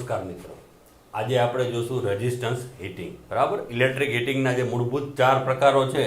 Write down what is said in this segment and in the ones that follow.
નમસ્કાર મિત્રો, આજે આપણે જોશું રેઝિસ્ટન્સ હીટિંગ. બરાબર, ઇલેક્ટ્રિક હીટિંગના જે મૂળભૂત 4 પ્રકારો છે,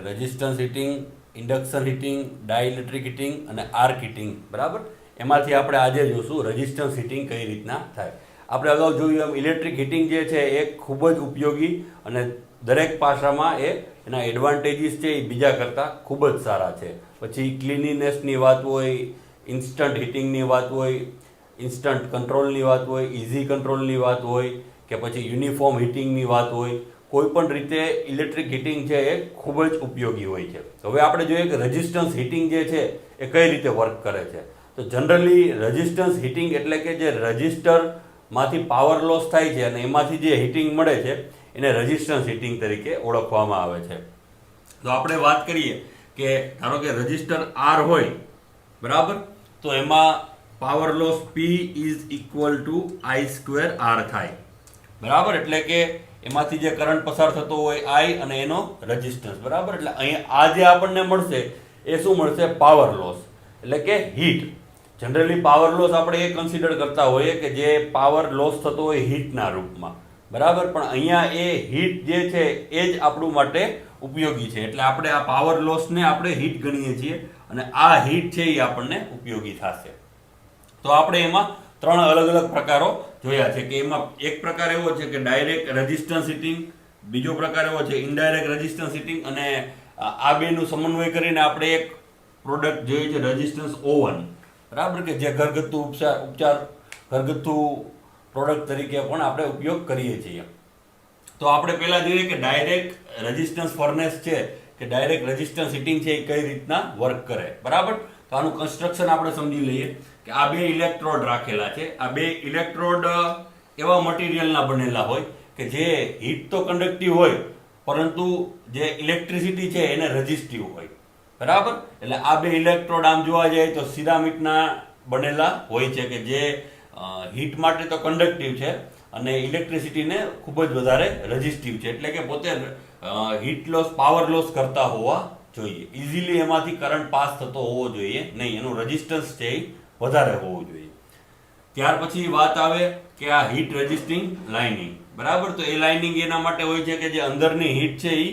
resistance heating, induction heating, dielectric heating અને આર્ક હીટિંગ. બરાબર, એમાંથી આપણે આજે જોશું રેઝિસ્ટન્સ હીટિંગ કઈ રીતના થાય. આપણે અગાઉ જોયું એમ ઇલેક્ટ્રિક હીટિંગ જે છે એ ખૂબ જ ઉપયોગી અને દરેક પાસામાં એના એડવાન્ટેજીસ છે એ બીજા કરતાં ખૂબ જ સારા છે. પછી ક્લીનીનેસની વાત હોય, ઇન્સ્ટન્ટ હીટિંગની વાત હોય, ઇન્સ્ટન્ટ કંટ્રોલની વાત હોય, ઇઝી કંટ્રોલની વાત હોય કે પછી યુનિફોર્મ હીટિંગની વાત હોય, કોઈ પણ રીતે ઇલેક્ટ્રિક હીટિંગ છે એ ખૂબ જ ઉપયોગી હોય છે. હવે આપણે જોઈએ કે રેઝિસ્ટન્સ હીટિંગ જે છે એ કઈ રીતે વર્ક કરે છે. તો જનરલી રેઝિસ્ટન્સ હીટિંગ એટલે કે જે રજિસ્ટરમાંથી પાવર લોસ થાય છે અને એમાંથી જે હીટિંગ મળે છે એને રેઝિસ્ટન્સ હીટિંગ તરીકે ઓળખવામાં આવે છે. તો આપણે વાત કરીએ કે ધારો કે રજિસ્ટર આર હોય, બરાબર, તો એમાં power loss P is equal to I² R થાય. બરાબર, એટલે કે એમાંથી જે કરંટ પસાર થતો હોય I અને એનો રેઝિસ્ટન્સ. બરાબર, એટલે અહીંયા આ જે આપણને મળશે એ શું મળશે? પાવર લોસ, એટલે કે હીટ. જનરલી પાવર લોસ આપણે એ કન્સિડર કરતા હોઈએ કે જે પાવર લોસ થતો હોય હીટના રૂપમાં. બરાબર, પણ અહીંયા એ હીટ જે છે એ જ આપણું માટે ઉપયોગી છે. એટલે આપણે આ પાવર લોસને આપણે હીટ ગણીએ છીએ અને આ હીટ છે એ આપણને ઉપયોગી થશે. તો આપણે એમાં 3 અલગ અલગ પ્રકારો જોયા છે કે એમાં એક પ્રકાર એવો છે કે ડાયરેક્ટ રેઝિસ્ટન્સ હીટિંગ, બીજો પ્રકાર એવો છે ઇનડાયરેક્ટ રેઝિસ્ટન્સ હીટિંગ, અને આ બેનું સમન્વય કરીને આપણે એક પ્રોડક્ટ જોઈએ છે રેઝિસ્ટન્સ ઓવન. બરાબર, કે જે ઘરગથ્થુ ઉપચાર ઘરગથ્થુ પ્રોડક્ટ તરીકે પણ આપણે ઉપયોગ કરીએ છીએ. તો આપણે પહેલા જોઈએ કે ડાયરેક્ટ રેઝિસ્ટન્સ ફર્નેસ છે કે ડાયરેક્ટ રેઝિસ્ટન્સ હીટિંગ છે એ કઈ રીતના વર્ક કરે. બરાબર, તો આનું કન્સ્ટ્રક્શન આપણે સમજી લઈએ કે આ 2 ઇલેક્ટ્રોડ રાખેલા છે. આ 2 ઇલેક્ટ્રોડ એવા મટીરિયલના બનેલા હોય કે જે હીટ તો કન્ડક્ટિવ હોય પરંતુ જે ઇલેક્ટ્રિસિટી છે એને રેઝિસ્ટિવ હોય. બરાબર, એટલે આ 2 ઇલેક્ટ્રોડ આમ જોવા જાય તો સિરામિકના બનેલા હોય છે કે જે હીટ માટે તો કન્ડક્ટિવ છે અને ઇલેક્ટ્રિસિટીને ખૂબ જ વધારે રેઝિસ્ટિવ છે. એટલે કે પોતે હીટ લોસ, પાવર લોસ કરતા હોવા જોઈએ. ઇઝીલી એમાંથી કરંટ પાસ થતો હોવો જોઈએ નહીં, એનું રેઝિસ્ટન્સ છે એ વધારે હોવું જોઈએ. ત્યાર પછી વાત આવે કે આ હીટ રેઝિસ્ટિંગ લાઇનિંગ. બરાબર, તો એ લાઇનિંગ એના માટે હોય છે કે જે અંદરની હીટ છે એ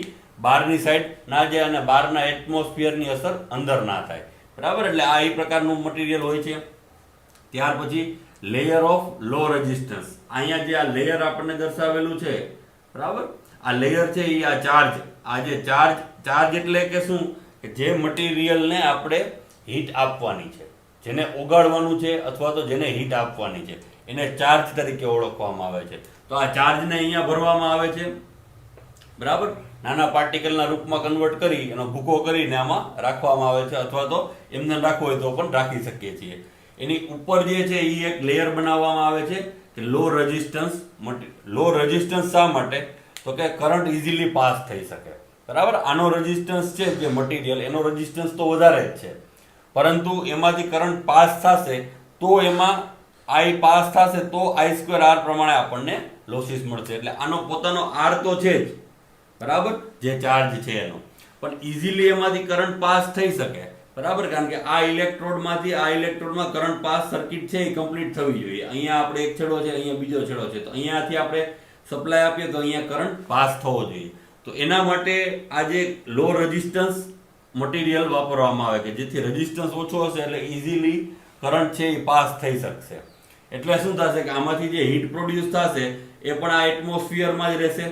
બહારની સાઈડ ના જાય અને બહારના એટમોસ્ફિયરની અસર અંદર ના થાય. બરાબર, એટલે આ એ પ્રકારનું મટીરિયલ હોય છે. ત્યાર પછી લેયર ઓફ લો રેઝિસ્ટન્સ. અહીંયા જે આ લેયર આપણને દર્શાવેલું છે, બરાબર, આ લેયર છે એ આ ચાર્જ, આ જે ચાર્જ એટલે કે શું? કે જે મટીરિયલને આપણે હીટ આપવાની છે, જેને ઓગાળવાનું છે અથવા તો જેને હીટ આપવાની છે, એને ચાર્જ તરીકે ઓળખવામાં આવે છે. તો આ ચાર્જને અહીંયા ભરવામાં આવે છે. બરાબર, નાના પાર્ટિકલના રૂપમાં કન્વર્ટ કરી એનો ભૂકો કરીને આમાં રાખવામાં આવે છે, અથવા તો એમને રાખવો હોય તો પણ રાખી શકીએ છીએ. એની ઉપર જે છે એ એક લેયર બનાવવામાં આવે છે કે લો રેઝિસ્ટન્સ. લો રેઝિસ્ટન્સ શા માટે? તો કે કરંટ ઇઝીલી પાસ થઈ શકે. બરાબર, આનો રેઝિસ્ટન્સ છે જે મટીરિયલ, એનો રેઝિસ્ટન્સ તો વધારે જ છે, પરંતુ એમાંથી કરંટ પાસ થશે તો એમાં I પાસ થશે તો I² R પ્રમાણે આપણને લોસીસ મળશે. એટલે આનો પોતાનો R તો છે જ, બરાબર, જે ચાર્જ છે એનો, પણ ઇઝીલી એમાંથી કરંટ પાસ થઈ શકે. બરાબર, કારણ કે આ ઇલેક્ટ્રોડમાંથી આ ઇલેક્ટ્રોડમાં કરંટ પાસ સર્કિટ છે એ કમ્પ્લીટ થવી જોઈએ. અહીંયા આપણે એક છેડો છે, અહીંયા બીજો છેડો છે, તો અહીંયાથી આપણે સપ્લાય આપીએ તો અહીંયા કરંટ પાસ થવો જોઈએ. તો એના માટે આ જે લો રેઝિસ્ટન્સ મટીરિયલ વાપરવામાં આવે કે જેથી રેઝિસ્ટન્સ ઓછો હશે એટલે ઇઝીલી કરંટ છે એ પાસ થઈ શકશે. એટલે શું થશે કે આમાંથી જે હીટ પ્રોડ્યુસ થશે એ પણ આ એટમોસ્ફિયરમાં જ રહેશે.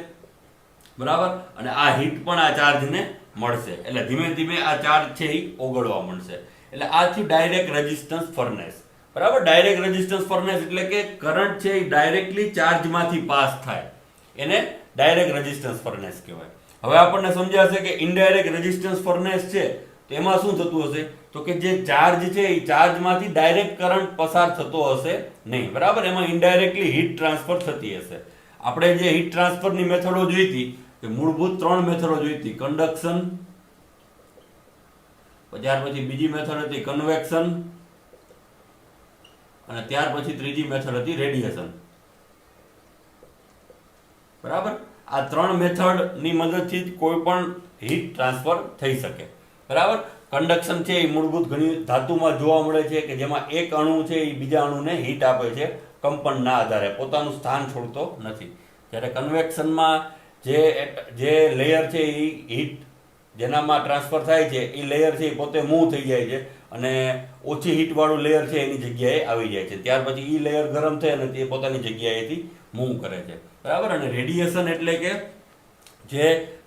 બરાબર, અને આ હીટ પણ આ ચાર્જને મળશે. એટલે ધીમે ધીમે આ ચાર્જ છે એ ઓગળવા મળશે. એટલે આ થયું ડાયરેક્ટ રેઝિસ્ટન્સ ફર્નેસ. બરાબર, ડાયરેક્ટ રેઝિસ્ટન્સ ફર્નેસ એટલે કે કરંટ છે એ ડાયરેક્ટલી ચાર્જમાંથી પાસ થાય, એને ડાયરેક્ટ રેઝિસ્ટન્સ ફર્નેસ કહેવાય. હવે આપણને સમજાશે કે ઇનડાયરેક્ટ રેઝિસ્ટન્સ ફર્નેસ છે તો એમાં શું થતું હશે? તો કે જે ચાર્જ છે એ ચાર્જમાંથી ડાયરેક્ટ કરંટ પસાર થતો હશે નહીં. બરાબર, એમાં ઇનડાયરેક્ટલી હીટ ટ્રાન્સફર થતી હશે. આપણે જે હીટ ટ્રાન્સફરની મેથડો જોઈ હતી કે મૂળભૂત 3 મેથડો જોઈ હતી, કન્ડક્શન, ત્યાર પછી બીજી મેથડ હતી કન્વેક્શન અને ત્યાર પછી ત્રીજી મેથડ હતી રેડિયેશન. બરાબર, આ 3 મેથડની મદદથી જ કોઈ પણ હીટ ટ્રાન્સફર થઈ શકે. બરાબર, કંડક્શન છે એ મૂળભૂત ઘણી ધાતુમાં જોવા મળે છે કે જેમાં એક અણુ છે એ બીજા અણુને હીટ આપે છે, કંપનના આધારે પોતાનું સ્થાન છોડતો નથી. જ્યારે કન્વેક્શનમાં જે લેયર છે એ હીટ જેનામાં ટ્રાન્સફર થાય છે એ લેયર છે એ પોતે મૂવ થઈ જાય છે અને ઓછી હીટવાળું લેયર છે એની જગ્યાએ આવી જાય છે. ત્યાર પછી એ લેયર ગરમ થાય અને તે પોતાની જગ્યાએથી મૂવ કરે છે, બરાબર. અને રેડિયેશન એટલે કે જે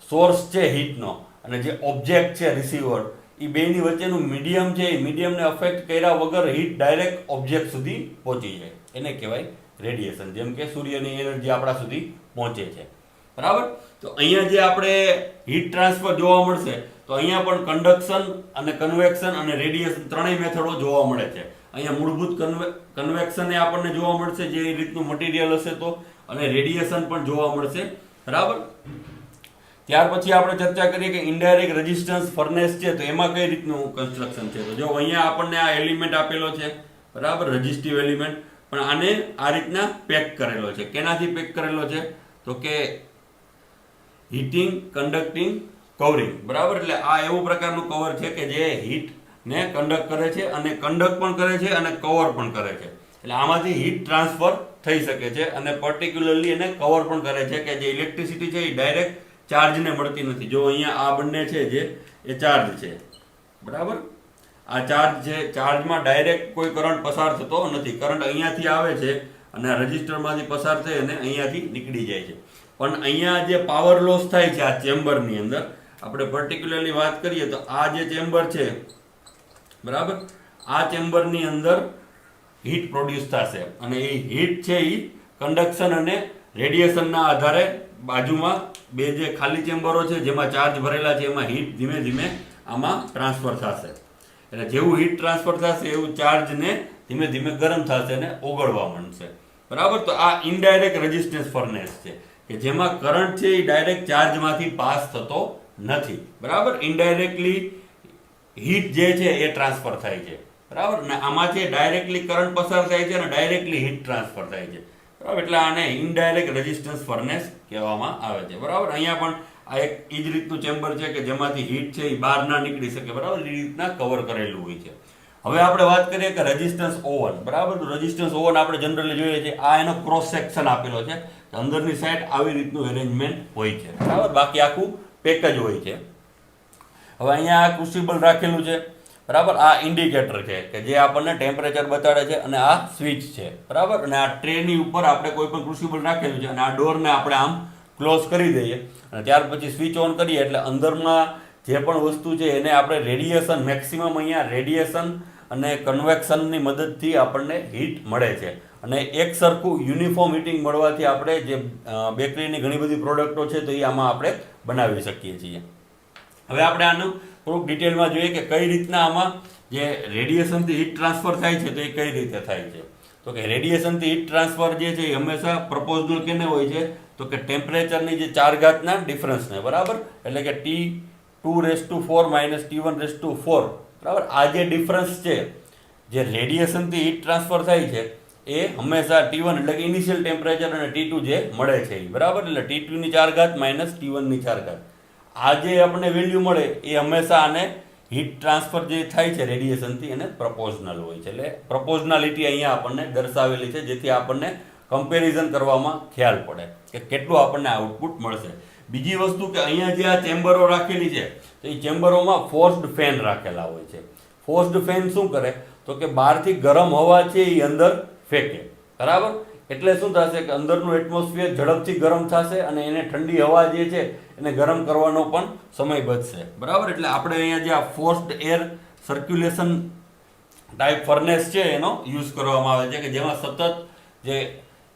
સોર્સ છે હીટનો અને જે ઓબ્જેક્ટ છે રિસીવર, એ બેની વચ્ચેનું મીડિયમ છે એ મીડિયમને અફેક્ટ કર્યા વગર હીટ ડાયરેક્ટ ઓબ્જેક્ટ સુધી પહોંચી જાય, એને કહેવાય રેડિયેશન. જેમ કે સૂર્યની એનર્જી આપણા સુધી પહોંચે છે, બરાબર. તો અહીંયા જે આપણે હીટ ટ્રાન્સફર જોવા મળશે તો અહીંયા પણ કન્ડક્શન અને કન્વેક્શન અને રેડિયેશન ત્રણેય મેથડો જોવા મળે છે. અહીંયા મૂળભૂત કન્વેક્શન એ આપણને જોવા મળશે જે રીતનું મટીરિયલ હશે તો, અને રેડિયેશન પણ જોવા મળશે, બરાબર. ત્યાર પછી આપણે ચર્ચા કરીએ કે ઇનડાયરેક્ટ રેઝિસ્ટન્સ ફર્નેસ છે તો એમાં કઈ રીતનું કન્સ્ટ્રક્શન છે. તો જો અહીંયા આપણને આ એલિમેન્ટ આપેલો છે, બરાબર, રેઝિસ્ટિવ એલિમેન્ટ, પણ આને આ રીતના પેક કરેલો છે. કેનાથી પેક કરેલો છે તો કે હીટિંગ, કન્ડક્ટિંગ, કવરિંગ, બરાબર. એટલે આ એવું પ્રકારનું કવર છે કે જે હીટ ને કન્ડક્ટ કરે છે અને કન્ડક્ટ પણ કરે છે અને કવર પણ કરે છે. એટલે આમાંથી હીટ ટ્રાન્સફર થઈ શકે છે અને પર્ટિક્યુલરલી એને કવર પણ કરે છે કે જે ઇલેક્ટ્રિસિટી છે એ ડાયરેક્ટ ચાર્જને મળતી નથી. જો અહીંયા આ બંને છે જે એ ચાર્જ છે, બરાબર. આ ચાર્જ છે, ચાર્જમાં ડાયરેક્ટ કોઈ કરંટ પસાર થતો નથી. કરંટ અહીંયાથી આવે છે અને આ રજિસ્ટરમાંથી પસાર થઈ અને અહીંયાથી નીકળી જાય છે. પણ અહીંયા જે પાવર લોસ થાય છે આ ચેમ્બરની અંદર, આપણે પર્ટિક્યુલરલી વાત કરીએ તો આ જે ચેમ્બર છે, બરાબર, આ ચેમ્બરની અંદર હીટ પ્રોડ્યુસ થશે અને એ હીટ છે એ કન્ડક્શન અને રેડિયેશનના આધારે બાજુમાં બે જે ખાલી ચેમ્બરો છે જેમાં ચાર્જ ભરેલા છે એમાં હીટ ધીમે ધીમે આમાં ટ્રાન્સફર થશે. એટલે જેવું હીટ ટ્રાન્સફર થશે એવું ચાર્જને ધીમે ધીમે ગરમ થશે અને ઓગળવા માંડશે, બરાબર. તો આ ઇનડાયરેક્ટ રેઝિસ્ટન્સ ફર્નેસ છે કે જેમાં કરંટ છે એ ડાયરેક્ટ ચાર્જમાંથી પાસ થતો નથી, બરાબર. ઇનડાયરેક્ટલી હીટ જે છે એ ટ્રાન્સફર થાય છે, બરાબર. અને આમાંથી ડાયરેક્ટલી કરંટ પસાર થાય છે અને ડાયરેક્ટલી હીટ ટ્રાન્સફર થાય છે, બરાબર. એટલે આને ઇનડાયરેક્ટ રેઝિસ્ટન્સ ફર્નેસ કહેવામાં આવે છે, બરાબર. અહીંયા પણ આ એક એ જ રીતનું ચેમ્બર છે કે જેમાંથી હીટ છે એ બહાર ના નીકળી શકે, બરાબર. એ રીતના કવર કરેલું હોય છે. હવે આપણે વાત કરીએ કે રેઝિસ્ટન્સ ઓવન, બરાબર. તો રેઝિસ્ટન્સ ઓવન આપણે જનરલી જોઈએ છીએ, આ એનો ક્રોસ સેક્શન આપેલો છે, અંદરની સાઈડ આવી રીતનું એરેન્જમેન્ટ હોય છે, બરાબર. બાકી આખું પેક જ હોય છે. હવે અહીંયા આ ક્રુસિબલ રાખેલું છે, બરાબર. આ ઇન્ડિકેટર છે કે જે આપણને ટેમ્પરેચર બતાડે છે અને આ સ્વિચ છે, બરાબર. અને આ ટ્રેની ઉપર આપણે કોઈ પણ ક્રુસિબલ રાખેલું છે અને આ ડોરને આપણે આમ ક્લોઝ કરી દઈએ અને ત્યાર પછી સ્વિચ ઓન કરીએ એટલે અંદરમાં જે પણ વસ્તુ છે એને આપણે રેડિયેશન, મેક્સિમમ અહીંયા રેડિયેશન અને કન્વેક્શનની મદદથી આપણને હીટ મળે છે. અને એક સરખું યુનિફોર્મ હીટિંગ મળવાથી આપણે જે બેકરીની ઘણી બધી પ્રોડક્ટો છે તો એ આમાં આપણે બનાવી શકીએ છીએ. હવે આપણે આનું થોડુંક ડિટેલમાં જોઈએ કે કઈ રીતના આમાં જે રેડિયેશનથી હીટ ટ્રાન્સફર થાય છે તો એ કઈ રીતે થાય છે. તો કે રેડિયેશનથી હીટ ટ્રાન્સફર જે છે એ હંમેશા પ્રપોઝનલ કેને હોય છે તો કે ટેમ્પરેચરની જે 4 ઘાતના ડિફરન્સને, બરાબર. એટલે કે T2⁴ - T1⁴, બરાબર. આ જે ડિફરન્સ છે જે રેડિયેશનથી હીટ ટ્રાન્સફર થાય છે એ હંમેશા T1 એટલે કે ઇનિશિયલ ટેમ્પરેચર અને T2 જે મળે છે એ, બરાબર. એટલે T2⁴ - T1⁴. આ જે આપણને વેલ્યુ મળે એ હંમેશા આને હીટ ટ્રાન્સફર જે થાય છે રેડિયેશનથી એને પ્રપોઝનલ હોય છે. એટલે પ્રપોઝનાલિટી અહીંયા આપણને દર્શાવેલી છે જેથી આપણને કમ્પેરિઝન કરવામાં ખ્યાલ પડે કે કેટલું આપણને આઉટપુટ મળશે. બીજી વસ્તુ કે અહીંયા જે આ ચેમ્બરો રાખેલી છે તો એ ચેમ્બરોમાં ફોર્સ્ડ ફેન રાખેલા હોય છે. ફોર્સ્ડ ફેન શું કરે તો કે બહારથી ગરમ હવા છે એ અંદર ફેંકે, બરાબર. એટલે શું થશે કે અંદરનું એટમોસ્ફિયર ઝડપથી ગરમ થશે અને એને ઠંડી હવા જે છે એને ગરમ કરવાનો પણ સમય બચશે, બરાબર. એટલે આપણે અહીંયા જે આ forced air circulation type furnace છે એનો યુઝ કરવામાં આવે છે કે જેમાં સતત જે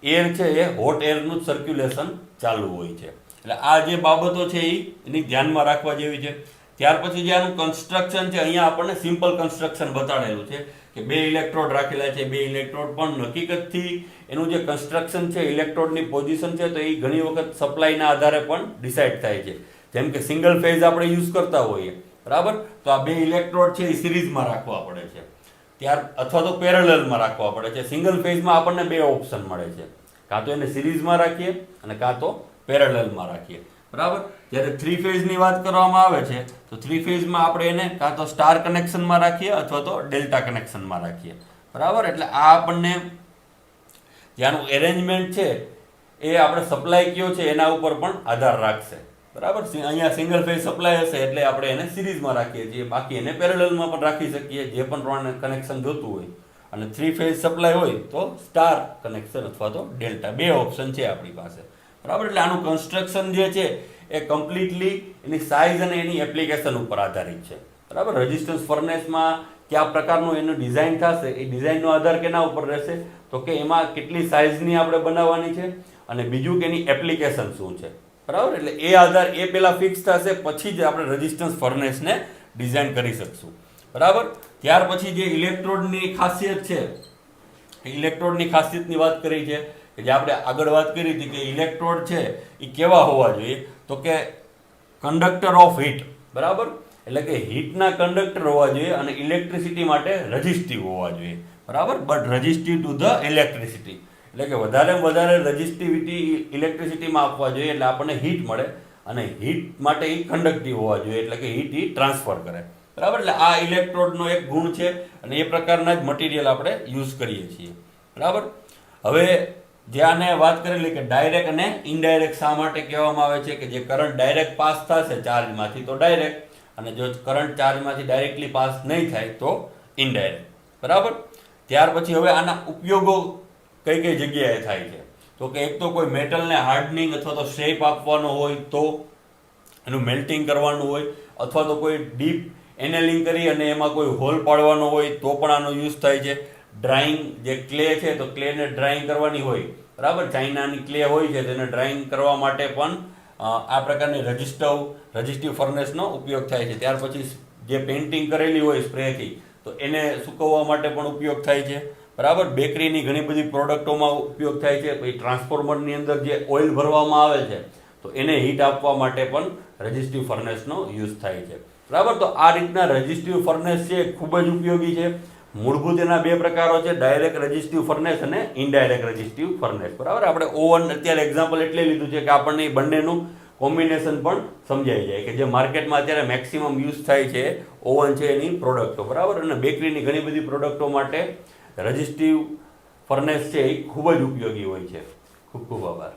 એર છે એ હોટ એરનું સર્ક્યુલેશન ચાલુ હોય છે. એટલે આ જે બાબતો છે એની ધ્યાનમાં રાખવા જેવી છે. ત્યાર પછી જે આનું કન્સ્ટ્રક્શન છે અહીંયા આપણને સિમ્પલ કન્સ્ટ્રક્શન બતાડેલું છે કે 2 ઇલેક્ટ્રોડ રાખેલા છે. 2 ઇલેક્ટ્રોડ પણ હકીકતથી એનું જે કન્સ્ટ્રક્શન છે, ઇલેક્ટ્રોડની પોઝિશન છે તો એ ઘણી વખત સપ્લાયના આધારે પણ ડિસાઇડ થાય છે. જેમ કે સિંગલ ફેઝ આપણે યુઝ કરતા હોઈએ, બરાબર. તો આ 2 ઇલેક્ટ્રોડ છે એ સિરીઝમાં રાખવા પડે છે અથવા તો પેરેલલમાં રાખવા પડે છે. સિંગલ ફેઝમાં આપણને 2 ઓપ્શન મળે છે, કાં તો એને સિરીઝમાં રાખીએ અને કાં તો પેરેલલમાં રાખીએ, બરાબર. જ્યારે 3 ફેઝની વાત કરવામાં આવે છે તો 3 ફેઝમાં આપણે એને કાં તો સ્ટાર કનેક્શનમાં રાખીએ અથવા તો ડેલ્ટા કનેક્શનમાં રાખીએ, બરાબર. એટલે આ આપણને ત્યાંનું એરેન્જમેન્ટ છે એ આપણે સપ્લાય કયો છે એના ઉપર પણ આધાર રાખશે, બરાબર. અહીંયા સિંગલ ફેઝ સપ્લાય હશે એટલે આપણે એને સિરીઝમાં રાખીએ છીએ, બાકી એને પેરેલલમાં પણ રાખી શકીએ જે પણ પ્રમાણે કનેક્શન જોતું હોય. અને 3 ફેઝ સપ્લાય હોય તો સ્ટાર કનેક્શન અથવા તો ડેલ્ટા, બે ઓપ્શન છે આપણી પાસે, બરાબર. એટલે આનું કન્સ્ટ્રક્શન જે છે એ કમ્પ્લીટલી એની સાઇઝ અને એની એપ્લિકેશન ઉપર આધારિત છે, બરાબર. રેઝિસ્ટન્સ ફર્નેસમાં કયા પ્રકારનું એનું ડિઝાઇન થશે એ ડિઝાઇનનો આધાર કેના ઉપર રહેશે તો કે એમાં કેટલી સાઇઝની આપણે બનાવવાની છે અને બીજું કે એની એપ્લિકેશન શું છે, બરાબર. એટલે એ આધાર એ પહેલાં ફિક્સ થશે, પછી જ આપણે રેઝિસ્ટન્સ ફર્નેસને ડિઝાઇન કરી શકશું, બરાબર. ત્યાર પછી જે ઇલેક્ટ્રોડની ખાસિયત છે, ઇલેક્ટ્રોડની ખાસિયતની વાત કરી છે કે જે આપણે આગળ વાત કરી હતી કે ઇલેક્ટ્રોડ છે એ કેવા હોવા જોઈએ તો કે કંડક્ટર ઓફ હીટ, બરાબર. એટલે કે હીટના કંડક્ટર હોવા જોઈએ અને ઇલેક્ટ્રિસિટી માટે રજિસ્ટિવ હોવા જોઈએ, બરાબર. બટ રજિસ્ટિવ ટુ ધ ઇલેક્ટ્રિસિટી, એટલે કે વધારે રજિસ્ટિવિટી ઇલેક્ટ્રિસિટીમાં આપવા જોઈએ એટલે આપણને હીટ મળે, અને હીટ માટે એ કન્ડક્ટિવ હોવા જોઈએ એટલે કે હીટ એ ટ્રાન્સફર કરે, બરાબર. એટલે આ ઇલેક્ટ્રોડનો એક ગુણ છે અને એ પ્રકારના જ મટીરિયલ આપણે યુઝ કરીએ છીએ, બરાબર. હવે જે આને વાત કરેલી કે ડાયરેક્ટ અને ઇનડાયરેક્ટ શા માટે કહેવામાં આવે છે કે જે કરંટ ડાયરેક્ટ પાસ થશે ચાર્જમાંથી તો ડાયરેક્ટ, અને જો કરંટ ચાર્જમાંથી ડાયરેક્ટલી પાસ નહીં થાય તો ઇનડાયરેક્ટ, બરાબર. ત્યાર પછી હવે આના ઉપયોગો કઈ કઈ જગ્યાએ થાય છે તો કે એક તો કોઈ મેટલને હાર્ડનિંગ અથવા તો શેપ આપવાનો હોય તો એનું મેલ્ટિંગ કરવાનું હોય, અથવા તો કોઈ ડીપ એનેલિંગ કરી અને એમાં કોઈ હોલ પાડવાનો હોય તો પણ આનો યુઝ થાય છે. ડ્રાઇંગ જે ક્લે છે તો ક્લેને ડ્રાઇંગ કરવાની હોય, બરાબર. ચાઇનાની ક્લે હોય છે તેને ડ્રાઇંગ કરવા માટે પણ આ પ્રકારની રજિસ્ટિવ ફર્નેસનો ઉપયોગ થાય છે. ત્યાર પછી જે પેઇન્ટિંગ કરેલી હોય સ્પ્રેથી તો એને સૂકવવા માટે પણ ઉપયોગ થાય છે, બરાબર. બેકરીની ઘણી બધી પ્રોડક્ટોમાં ઉપયોગ થાય છે. પછી ટ્રાન્સફોર્મરની અંદર જે ઓઇલ ભરવામાં આવે છે તો એને હીટ આપવા માટે પણ રજિસ્ટિવ ફર્નેસનો યુઝ થાય છે, બરાબર. તો આ રીતના રજિસ્ટિવ ફર્નેસ છે ખૂબ જ ઉપયોગી છે. મૂળભૂત એના બે પ્રકારો છે, ડાયરેક્ટ રજિસ્ટિવ ફર્નેસ અને ઇનડાયરેક્ટ રજિસ્ટિવ ફર્નેસ, બરાબર. આપણે ઓવન અત્યારે એક્ઝામ્પલ એટલે લીધું છે કે આપણને એ બંનેનું કોમ્બિનેશન પણ સમજાઈ જાય કે જે માર્કેટમાં અત્યારે મેક્સિમમ યુઝ થાય છે ઓવન છે એની પ્રોડક્ટો, બરાબર. અને બેકરીની ઘણી બધી પ્રોડક્ટો માટે રજિસ્ટિવ ફર્નેસ છે એ ખૂબ જ ઉપયોગી હોય છે. ખૂબ ખૂબ આભાર.